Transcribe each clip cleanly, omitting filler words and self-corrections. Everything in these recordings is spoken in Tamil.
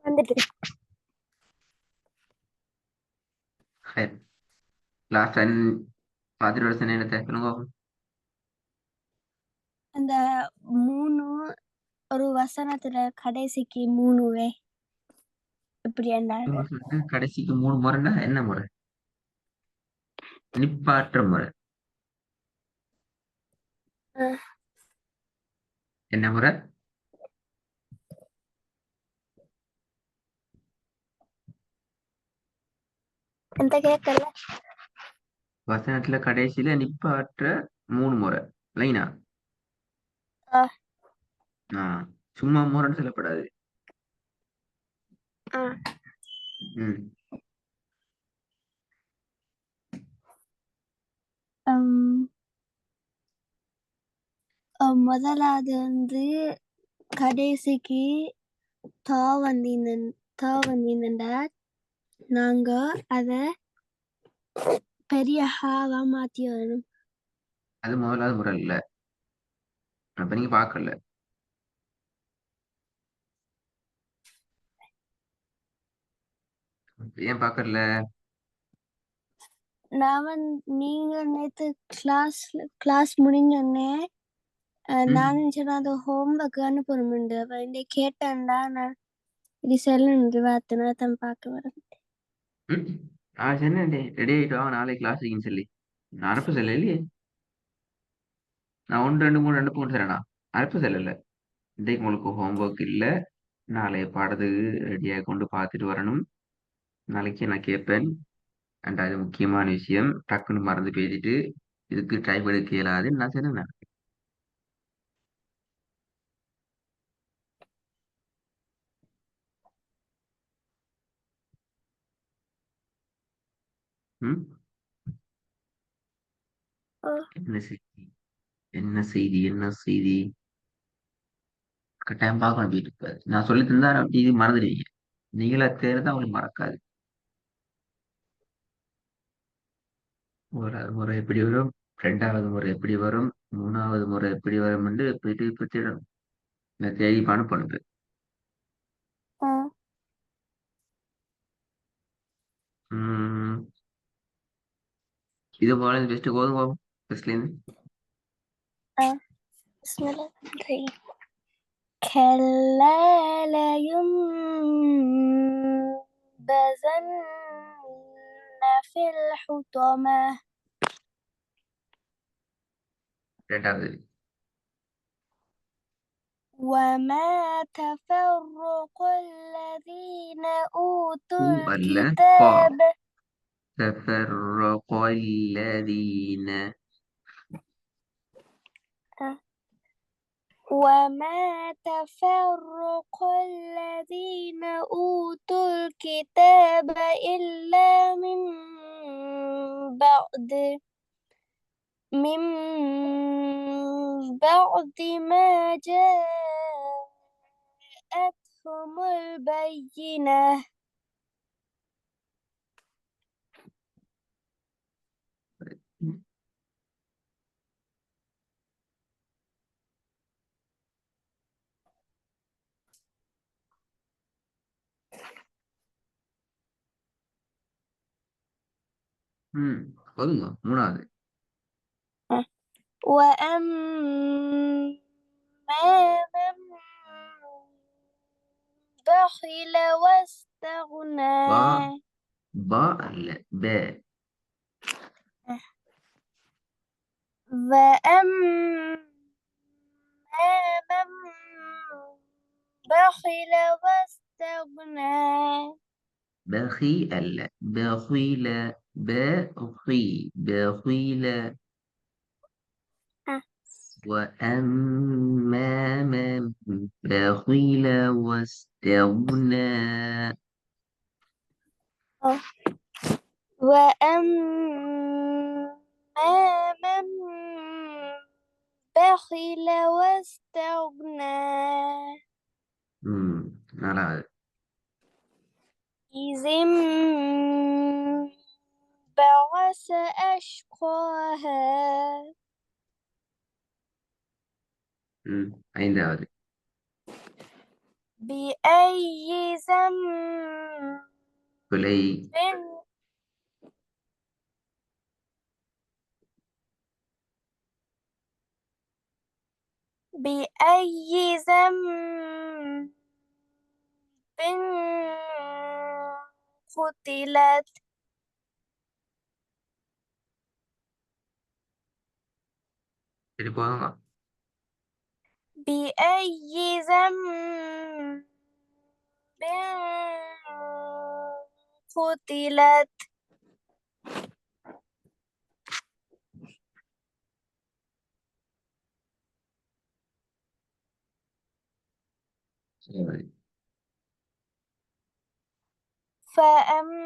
வந்துட்டு ஹைர் லாஸ்ட் டைம் பார்த்துட்டு வர சொன்ன என்னத்தை சொல்லுங்க. அந்த 3 ஒரு வசனத்துல கடைசிக்கு 3வே இப்படி என்ன கடைசிக்கு 3 முறைன்னா என்ன முறை? நிப்பாற்ற முறை. என்ன முறை? எந்த கேட்கல வசனத்துல கடைசியில நிப்பாற்ற 3 முறை லைனா. சும்மா முறைன்னு சொல்லப்படாது. ம் முதலாவது வந்து கடைசிக்கு தா வந்தீங்கன்னா நாங்க அத பெரிய ஹாவா மாத்தி வரணும். அது முதலாவது முறை இல்ல. அப்ப நீங்க பார்க்கல. ஏன் பார்க்கல? நீங்க நேத்து கிளாஸ் முடிஞ்சோடனே நான் சொன்ன அது ஹோம்ஒர்க் அனுப்பணும்ண்டு அப்ப இந்த கேட்டேன்டா நான் இது செல்லுன்னு பார்த்தேன்னா தான் பார்க்க வரேன். சொன்னேன் ரெடி ஆயிட்டு வாங்க நாளைக்கு கிளாஸ் இருக்குன்னு சொல்லி. நான் அனுப்ப சொல்ல இல்லையே. நான் 1 2 3 2 3 சொல்றேனா? அனுப்ப சொல்லல. இன்றைக்கு உங்களுக்கு ஹோம்ஒர்க் இல்ல. நாளைய பாடத்துக்கு ரெடியாக கொண்டு பார்த்துட்டு வரணும். நாளைக்கு நான் கேட்பேன். அண்ட் அது முக்கியமான விஷயம். டக்குன்னு மறந்து பேசிட்டு இதுக்கு டைப் எடுக்க இயலாதுன்னு நான் சொன்னேன். ம் என்ன செய்தி என்ன செய்தி என்ன செய்தி? கட்டாயம் பார்க்கணும் வீட்டுக்கு. நான் சொல்லி தந்தா இது மறந்துடுவீங்க. நீங்களா தேர்தான் அவங்களுக்கு மறக்காது. ஒரு முறை எப்படி வரும், 2வது முறை எப்படி வரும், 3வது முறை எப்படி வரும் என்று போயிட்டு பற்றிடணும். இந்த தேதி அனுப்பணும். இது போல பெஸ்ட் கோதுங்க ஃபர்ஸ்ட்லேருந்து. كلا لينبذن في الحطمة. 2வது. وما تفرق الذين أوتوا அல்ல பா. الكتاب تفرق الذين. وما تفرق الذين أوتوا الكتاب إلا من بعد ما جاءتهم البينة. போதுங்க 3வது. وأما من بخل واستغنى. با அல்ல ب. وأما من بخل واستغنى. بخي அல்ல بخيل. بخي بخيل. وأما من بخل واستغنى. وأما من بخل واستغنى. 4வது. إذ انبعث أشقاها. 5வது. بأي ذنب பிழை. بأي ذنب قتلت. சரி போதுங்க. بأي ذنب قتلت. சரி. فأنبتنا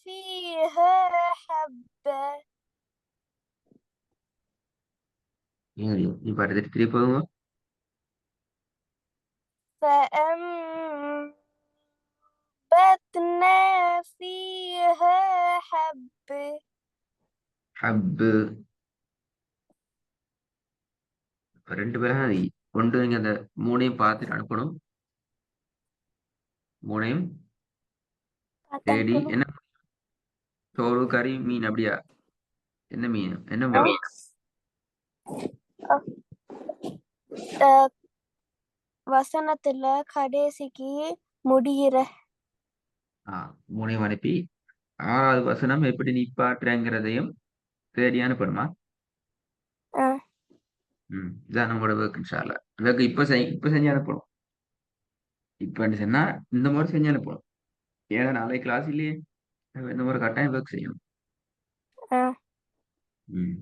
فيها حبا. சரி இப்ப அடுத்து திருப்பி போதுங்க. فأنبتنا فيها حب. ஹப்பு. இப்ப 2 பேரும் கொண்டு நீங்க அந்த 3ஐயும் பார்த்துட்டு அனுப்பணும். 3ஐயும் தேடி அனுப்பணும். என்ன சோறு கறி மீன் அப்படியா? என்ன மீன் என்ன ஆ. மொழி? வசனத்துல கடைசிக்கு முடிகிற. 3ஐயும் அனுப்பி 6வது வசனம் எப்படி நிப்பாட்டுறங்கிறதையும் தேடி அனுப்பணுமா? இதான் நம்மளோட ஒர்க் இன்ஷால்லா. ஒர்க் இப்ப செஞ்சு அனுப்பணும். இப்ப சொன்னா இந்த மாதிரி செஞ்சு அனுப்பணும். ஏன்னா நாளைக்கு கிளாஸ் இல்லையே, இந்த மாதிரி கட்டாயம் ஒர்க் செய்யணும். ஆ. ம்